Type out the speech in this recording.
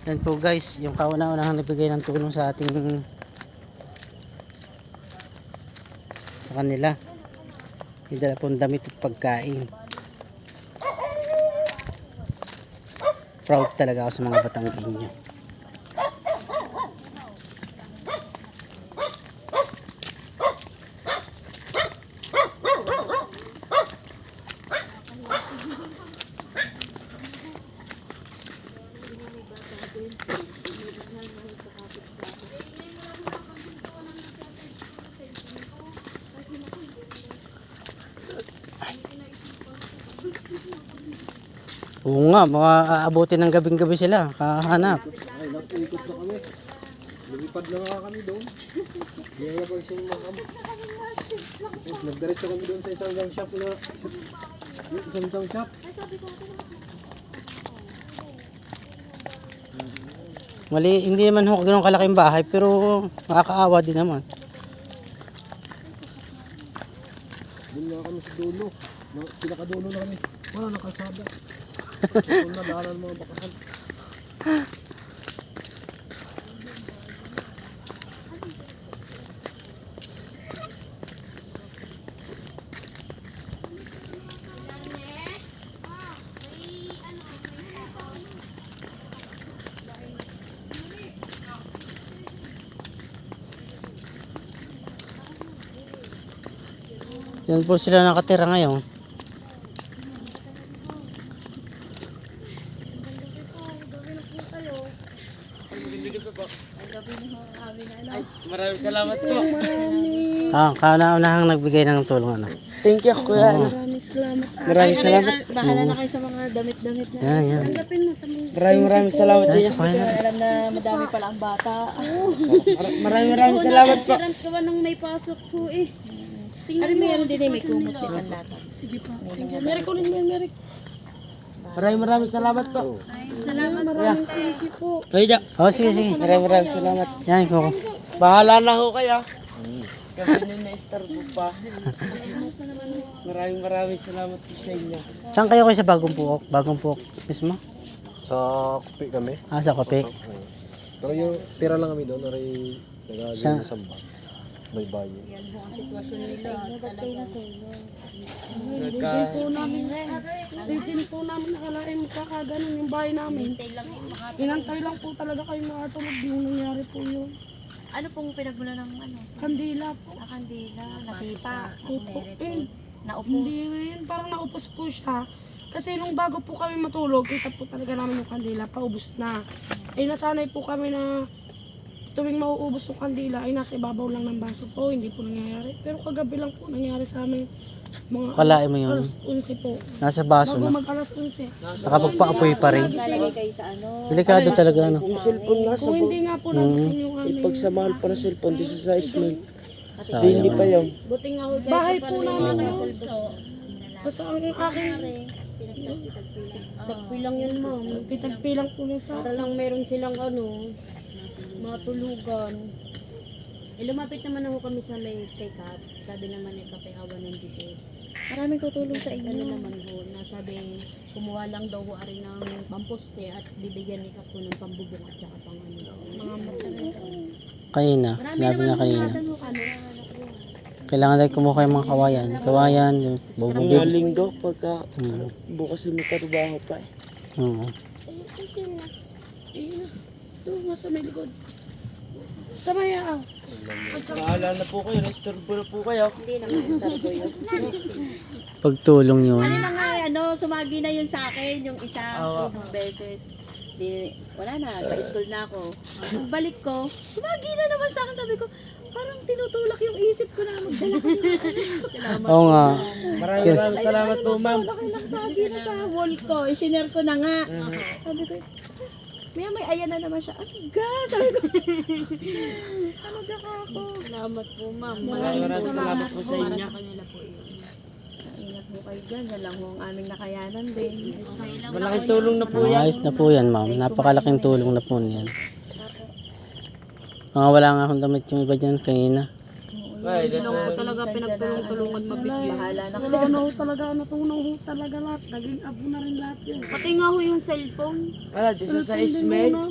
Yan po guys, yung kauna-unahang nagbigay ng tulong sa ating sa kanila. Yung dala pong damit at pagkain. Proud talaga ako sa mga Batanggenyo. Oo nga, baka aabutin ng gabing-gabi sila, kahanap. Ay, nag-ikot na kami. Lumipad na nga kami doon. Hindi na pag sumakam. Nagdiretso kami doon sa isang gang shop na... Isang gang shop. Mali, hindi naman ho ganun kalaking bahay, pero makakaawa din naman. Doon nga kami sa dulo. Pinakadulo na kami. Wala na kalsada. Doon na daanan mga bakahan. Yan po sila nakatira ngayon. Maraming salamat po. Kauna-unahang nagbigay ng tulong ano. Thank you, Kuya. Maraming salamat. Maraming salamat. Bahala na kayo sa mga damit-damit na. Yan. Tanggapin mo sa mga... Maraming salamat sa inyo. Alam na madami pala ang bata. Maraming salamat po. Parang kawan nang may pasok po eh. Ano meron din eh, may kumot din ang lata. Sige pa. Meron ko rin yan, Meron. Maraming salamat po. Salamat. Maraming thank you po. Kuya, Oh, sige. maraming salamat. Yan ko. Bahala na ho kaya. Kami na na-star po pa. Maraming salamat po sa inyo. Saan kayo sa Bagong Puok? Bagong Puok mismo? Sa kupi kami. Sa Kope. Pero yung tira lang kami doon. Aray nagagawin sa samba. May bayo. Hindi po namin nakalain magkakaganon yung bahay namin. Inantay lang po talaga kayo makatulog yung nangyari po yun. Ano pong pinagmula ng ano? Kandila po. Kandila, nasipa, Opo. naupo. Hindi yun, parang naupos po siya. Kasi nung bago po kami matulog, kita po talaga namin yung kandila, paubos na. Eh nasanay po kami na tuwing mauubos yung kandila ay nasa ibabaw lang ng baso po, hindi po nangyayari. Pero kagabi lang po nangyari sa amin mga Kalain mo yun. alas 11 po. Nasa baso Bago na. mag alas 11. Nakapagpaapoy pa rin. Lalagay kayo sa ano? Delikado talaga ano. Yung cellphone nga sa Kung hindi nga po nagisin yung amin. Ipagsamahan pa ng cellphone dito sa Ismail. Sayang. Hindi pa yun. Buti nga ho Bahay po namin yun. Basta ang akin, Tagpilang yan, ma'am. pitagpilang po yung sa Para lang meron silang ano, matulugan. Lumapit naman ako kami sa may kay Kat. Sabi naman ni Kapihawan ng Diyos. maraming tutulong sa Ano inyo. naman ho, nasabi kumuha lang daw ho ari ng pamposte at bibigyan ni Kapo ng pambubong at saka pang ano. Mga Kanina. Sinabi nga kanina. Kailangan tayo kumuha yung mga kawayan. Kawayan, yung Ang bubugid. linggo pagka Hmm. bukas yung may trabaho pa eh. Oo. Ito, nasa may likod. Sa maya ah. Bahala na po kayo, na-istorbo na po kayo. Hindi naman starbo yun. Pagtulong yun. Ano na nga, ano, sumagi na yun sa akin, yung isang beses. Di, wala na, pa-school na ako. Pagbalik ko, sumagi na naman sa akin, sabi ko, parang tinutulak yung isip ko na magdala ko yung Salamat. Oo nga. Maraming salamat po, ma'am. Laki ng sagi na sa wall ko, i-share ko na nga. Sabi ko, may ayan na naman siya. Aga, sabi ko. Ano ka ako? Salamat po, ma'am. Maraming salamat po sa inyo. Ingat po kayo dyan. Yan lang ho ang aming nakayanan din. Malaking tulong na po yan. Ayos na po yan, ma'am. Napakalaking tulong na po niyan. Mga wala nga akong damit yung iba dyan kanina. Ay, Hindi lang po talaga pinagtulong-tulungan mabigla. Bahala na kayo. Wala na ho talaga, natunaw ho talaga lahat. Naging abo na rin lahat yun. Pati nga ho yung cellphone. Wala, dito sa Ismail.